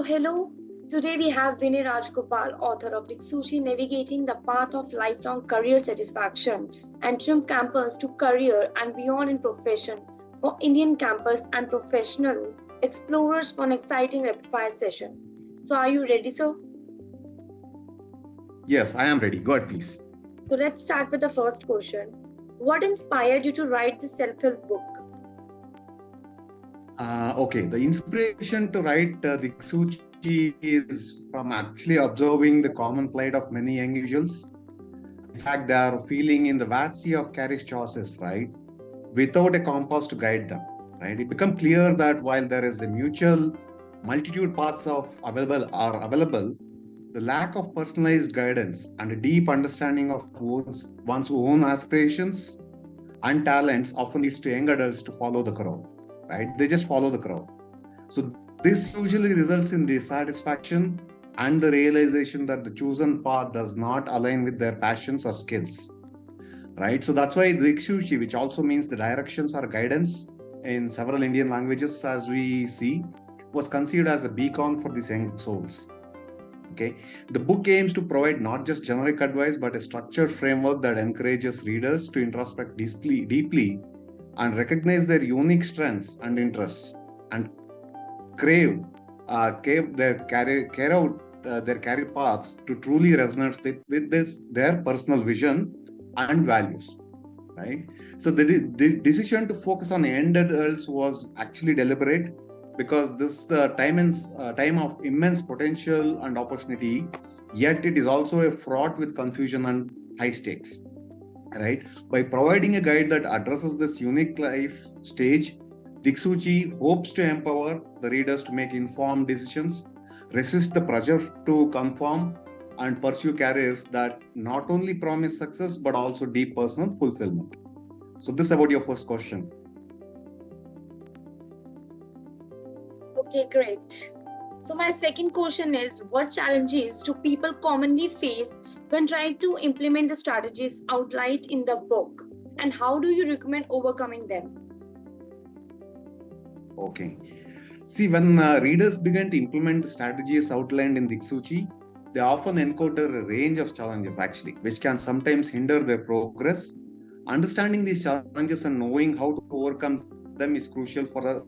Hello. Today we have Vinay Rajagopal, author of Diksuchi, navigating the path of lifelong career satisfaction and triumph campus to career and beyond in profession for Indian campus and professional explorers for an exciting rapid fire session. Are you ready, sir? Yes, I am ready. Go ahead, please. Let's start with the first question. What inspired you to write this self-help book? Okay, the inspiration to write Diksuchi is from actually observing the common plight of many young individuals. In fact, they are feeling in the vast sea of career choices, right? Without a compass to guide them, right? It becomes clear that while there is a mutual multitude paths of available, the lack of personalized guidance and a deep understanding of one's own aspirations and talents often leads to young adults to follow the crowd, right? They just follow the crowd. So this usually results in dissatisfaction and the realization that the chosen path does not align with their passions or skills, right? So that's why Diksuchi, which also means the directions or guidance in several Indian languages, as we see, was considered as a beacon for these young souls. Okay, the book aims to provide not just generic advice but a structured framework that encourages readers to introspect deeply and recognize their unique strengths and interests and crave, carry out their career paths to truly resonate with their personal vision and values. Right. So the decision to focus on young adults was actually deliberate because this time of immense potential and opportunity, yet it is also a fraught with confusion and high stakes. Right. By providing a guide that addresses this unique life stage, Diksuchi hopes to empower the readers to make informed decisions, resist the pressure to conform, and pursue careers that not only promise success but also deep personal fulfillment. So, this about your first question. Okay, great. My second question is, what challenges do people commonly face when trying to implement the strategies outlined in the book, and how do you recommend overcoming them? Okay. See, when readers begin to implement the strategies outlined in Diksuchi, they often encounter a range of challenges actually, which can sometimes hinder their progress. Understanding these challenges and knowing how to overcome them is crucial for a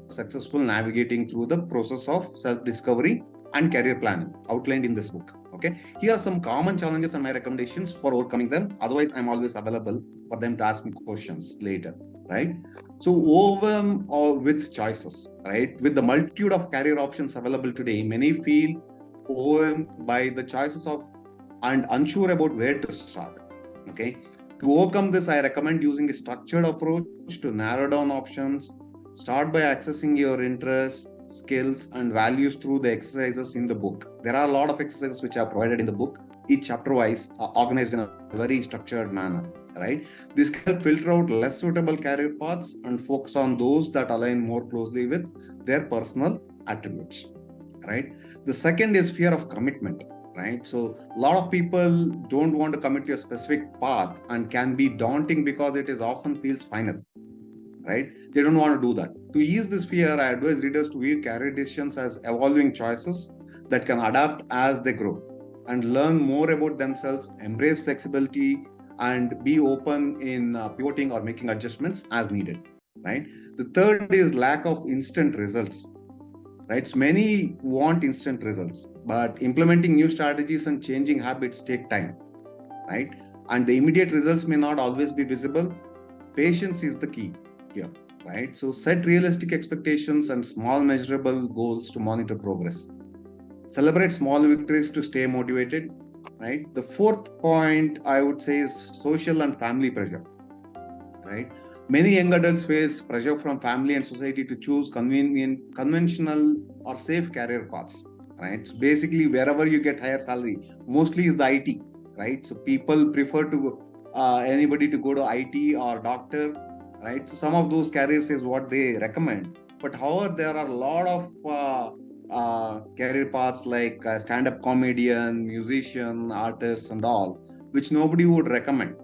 successful navigating through the process of self-discovery and career planning outlined in this book. Okay. Here are some common challenges and my recommendations for overcoming them. Otherwise, I'm always available for them to ask me questions later. Right. So overwhelm or with choices, right? With the multitude of career options available today, many feel overwhelmed by the choices of and unsure about where to start. Okay. To overcome this, I recommend using a structured approach to narrow down options. Start by accessing your interests, skills, and values through the exercises in the book. There are a lot of exercises which are provided in the book, each chapter wise, organized in a very structured manner. Right? This can help filter out less suitable career paths and focus on those that align more closely with their personal attributes. Right? The second is fear of commitment. Right? So a lot of people don't want to commit to a specific path and can be daunting because it is often feels final. Right? They don't want to do that. To ease this fear, I advise readers to view career decisions as evolving choices that can adapt as they grow and learn more about themselves, embrace flexibility, and be open in pivoting or making adjustments as needed. Right? The third is lack of instant results. Right? So many want instant results, but implementing new strategies and changing habits take time. Right? And the immediate results may not always be visible. Patience is the key here, right? So set realistic expectations and small measurable goals to monitor progress. Celebrate small victories to stay motivated, right? The fourth point I would say is social and family pressure, right? Many young adults face pressure from family and society to choose conventional or safe career paths, right? So basically, wherever you get higher salary, mostly is the IT, right? So people prefer to anybody to go to IT or doctor, right? So some of those careers is what they recommend. But however, there are a lot of career paths like stand-up comedian, musician, artists, and all, which nobody would recommend,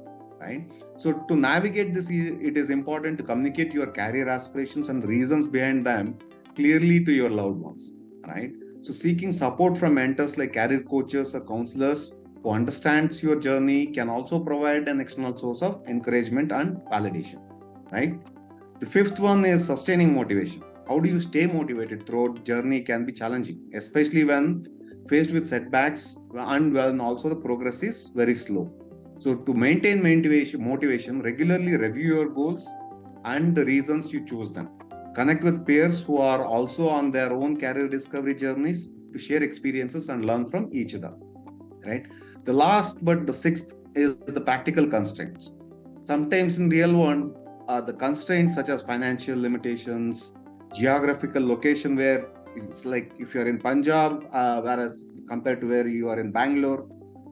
right? So to navigate this, it is important to communicate your career aspirations and reasons behind them clearly to your loved ones, right? So seeking support from mentors like career coaches or counselors who understands your journey can also provide an external source of encouragement and validation, right? The fifth one is sustaining motivation. How do you stay motivated throughout journey can be challenging, especially when faced with setbacks and when also the progress is very slow. So to maintain motivation, regularly review your goals and the reasons you choose them. Connect with peers who are also on their own career discovery journeys to share experiences and learn from each other. Right. The last but the sixth is the practical constraints. Sometimes in real world, the constraints such as financial limitations, geographical location, where it's like if you're in Punjab, whereas compared to where you are in Bangalore,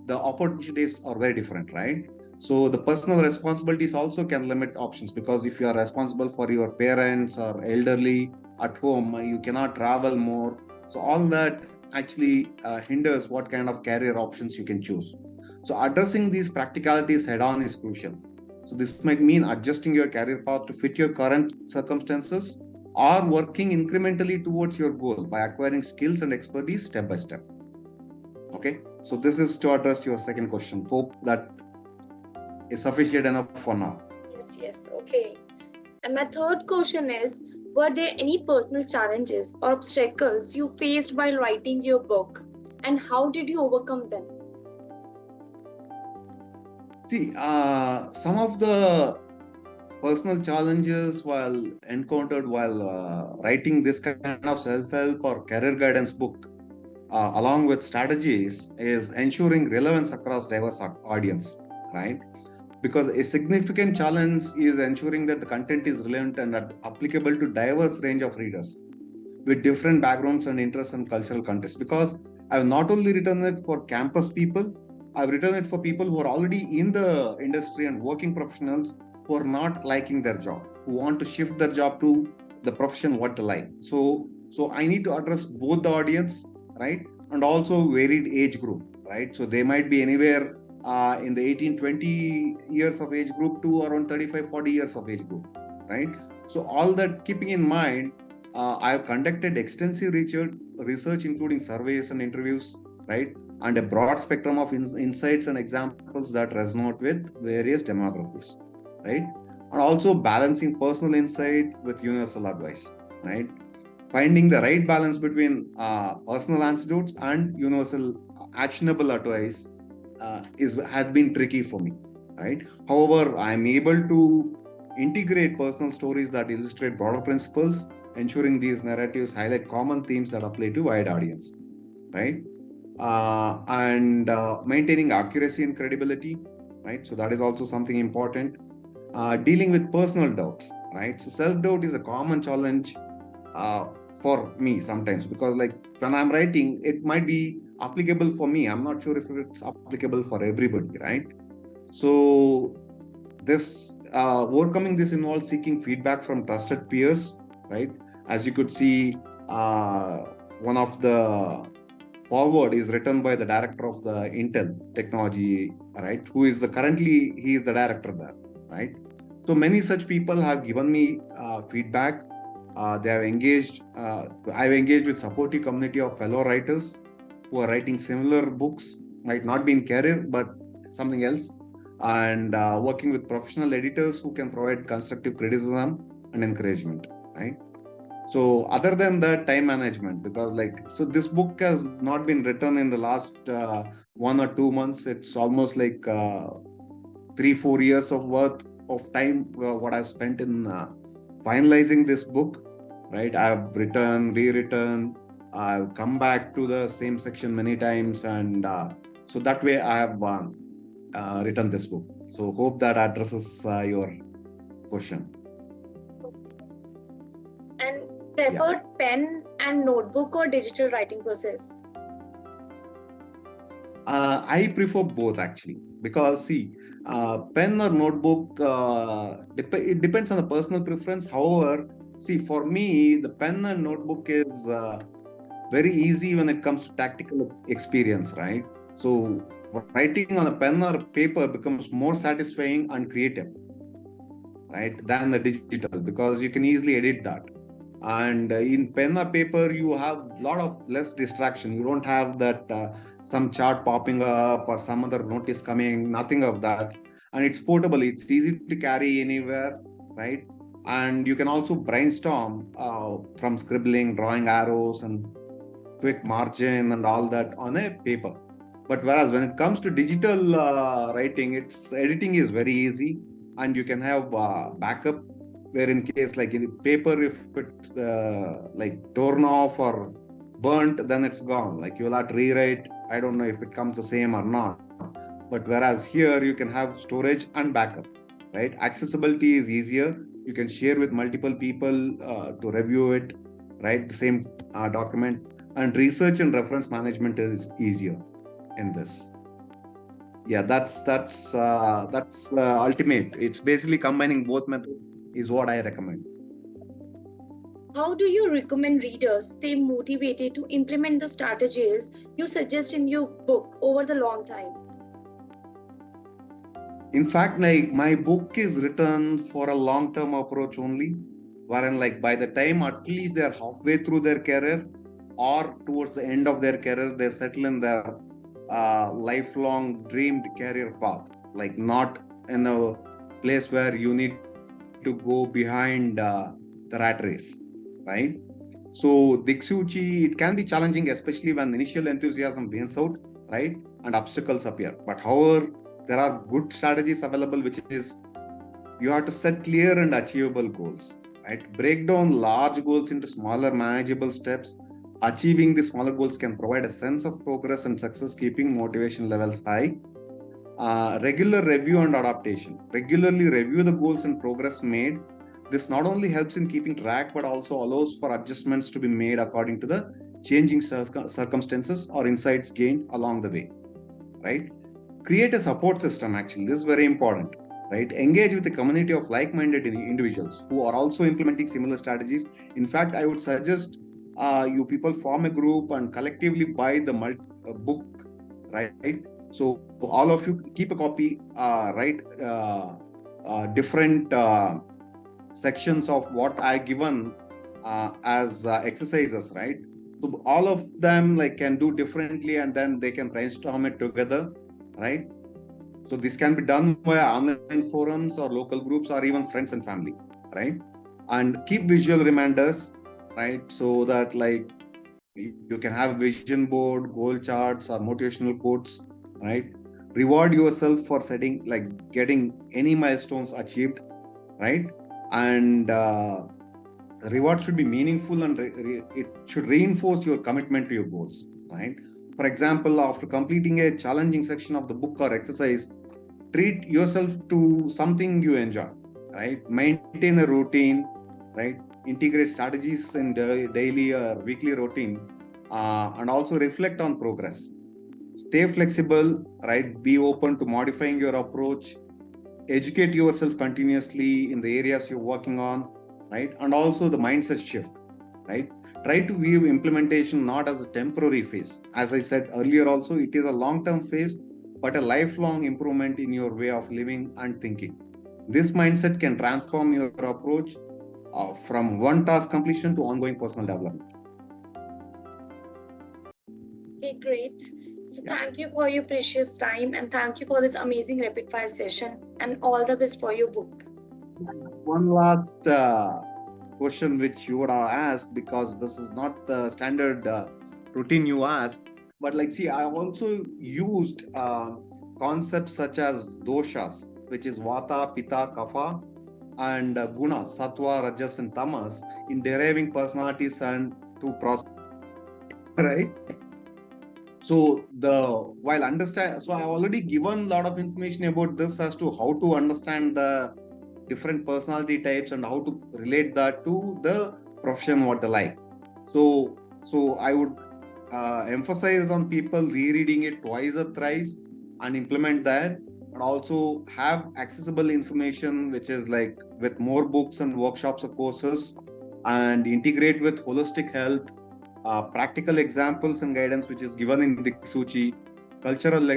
the opportunities are very different, right? So the personal responsibilities also can limit options, because if you are responsible for your parents or elderly at home, you cannot travel more. So all that actually hinders what kind of career options you can choose. So addressing these practicalities head on is crucial. So this might mean adjusting your career path to fit your current circumstances or working incrementally towards your goal by acquiring skills and expertise step by step. Okay, so this is to address your second question. Hope that is sufficient enough for now. Yes, okay. And my third question is, were there any personal challenges or obstacles you faced while writing your book, and how did you overcome them? See, some of the personal challenges while encountered while writing this kind of self-help or career guidance book, along with strategies, is ensuring relevance across diverse audience, right? Because a significant challenge is ensuring that the content is relevant and applicable to diverse range of readers with different backgrounds and interests and cultural contexts. Because I've not only written it for campus people, I've written it for people who are already in the industry and working professionals who are not liking their job, who want to shift their job to the profession what they like. So I need to address both the audience, right? And also varied age group, right? So they might be anywhere in the 18-20 years of age group to around 35-40 years of age group, right? So all that keeping in mind, I have conducted extensive research, including surveys and interviews, right? And a broad spectrum of insights and examples that resonate with various demographics, right? And also balancing personal insight with universal advice, right? Finding the right balance between personal anecdotes and universal actionable advice is has been tricky for me, right? However, I am able to integrate personal stories that illustrate broader principles, ensuring these narratives highlight common themes that apply to wide audience, right? And maintaining accuracy and credibility, right? So that is also something important. Dealing with personal doubts, right? So self-doubt is a common challenge uh, for me sometimes, because like when I'm writing, it might be applicable for me. I'm not sure if it's applicable for everybody, right? So this overcoming this involves seeking feedback from trusted peers, right? As you could see, one of the forward is written by the director of the Intel technology, right? Who is the currently he is the director there, right? So many such people have given me feedback. They have engaged. I've engaged with supportive community of fellow writers who are writing similar books, might not be in career but something else, and working with professional editors who can provide constructive criticism and encouragement, right? So other than that, time management, because like, so this book has not been written in the last 1 or 2 months. It's almost like 3-4 years of worth of time what I've spent in finalizing this book, right? I've written, rewritten, I've come back to the same section many times, and so that way I have written this book. So hope that addresses your question. And preferred pen and notebook or digital writing process? I prefer both actually, because see, pen or notebook, it depends on the personal preference. However, see, for me, the pen and notebook is very easy when it comes to tactical experience, right? So writing on a pen or paper becomes more satisfying and creative, right, than the digital, because you can easily edit that. And in pen or paper, you have a lot of less distraction. You don't have that some chart popping up or some other notice coming, nothing of that. And it's portable, it's easy to carry anywhere, right? And you can also brainstorm from scribbling, drawing arrows, and quick margin and all that on a paper. But whereas when it comes to digital writing, its editing is very easy, and you can have backup where in case like in paper, if it's like torn off or burnt, then it's gone. Like you'll have to rewrite. I don't know if it comes the same or not. But whereas here you can have storage and backup, right? Accessibility is easier. You can share with multiple people to review it, right? The same document, and research and reference management is easier in this. Yeah, that's ultimate. It's basically combining both methods is what I recommend. How do you recommend readers stay motivated to implement the strategies you suggest in your book over the long time? In fact, like my book is written for a long-term approach only, wherein like by the time at least they're halfway through their career or towards the end of their career, they settle in their lifelong dreamed career path. Like not in a place where you need to go behind the rat race, right? So Diksuchi, it can be challenging, especially when initial enthusiasm wins out, right? And obstacles appear. But however, there are good strategies available, which is you have to set clear and achievable goals, right? Break down large goals into smaller, manageable steps. Achieving the smaller goals can provide a sense of progress and success, keeping motivation levels high. Regular review and adaptation. Regularly review the goals and progress made. This not only helps in keeping track, but also allows for adjustments to be made according to the changing circumstances or insights gained along the way, right? Create a support system. Actually, this is very important, right? Engage with a community of like-minded individuals who are also implementing similar strategies. In fact, I would suggest you people form a group and collectively buy the book, right? So all of you keep a copy, write different sections of what I given as exercises, right? So all of them like can do differently, and then they can brainstorm it together, right? So this can be done via online forums or local groups or even friends and family, right? And keep visual reminders, right? So that like you can have vision board, goal charts, or motivational quotes, right? Reward yourself for setting like getting any milestones achieved, right? And reward should be meaningful, and it should reinforce your commitment to your goals, right? For example, after completing a challenging section of the book or exercise, treat yourself to something you enjoy, right? Maintain a routine, right? Integrate strategies in the daily or weekly routine, and also reflect on progress. Stay flexible, right? Be open to modifying your approach. Educate yourself continuously in the areas you're working on, right? And also the mindset shift, right? Try to view implementation not as a temporary phase. As I said earlier, also, it is a long term phase, but a lifelong improvement in your way of living and thinking. This mindset can transform your approach from one task completion to ongoing personal development. Okay, great. So Yeah. thank you for your precious time and thank you for this amazing rapid fire session and all the best for your book. One last question which you would have asked, because this is not the standard routine you ask, but like see, I also used concepts such as doshas, which is vata, pitta, kapha, and guna, sattva, rajas, and tamas, in deriving personalities and to process, right? So the while understand, so I already given a lot of information about this as to how to understand the different personality types and how to relate that to the profession what they like. So I would emphasize on people rereading it twice or thrice and implement that, and also have accessible information which is like with more books and workshops or courses, and integrate with holistic health, practical examples and guidance which is given in Diksuchi, cultural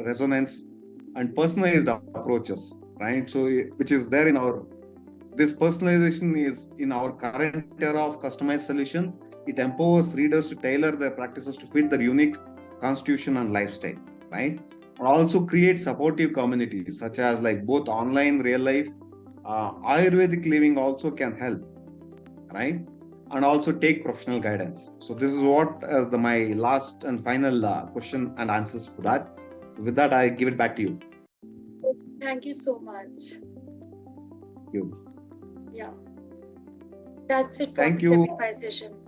resonance, and personalized approaches, right? So which is there in our This personalization is in our current era of customized solution. It empowers readers to tailor their practices to fit their unique constitution and lifestyle, right? And also create supportive communities such as like both online, real life, Ayurvedic living also can help, right? And also take professional guidance. So this is what as my last and final question and answers for that. With that, I give it back to you. Thank you so much. You. Yeah. That's it for Thank this you. Simplify session.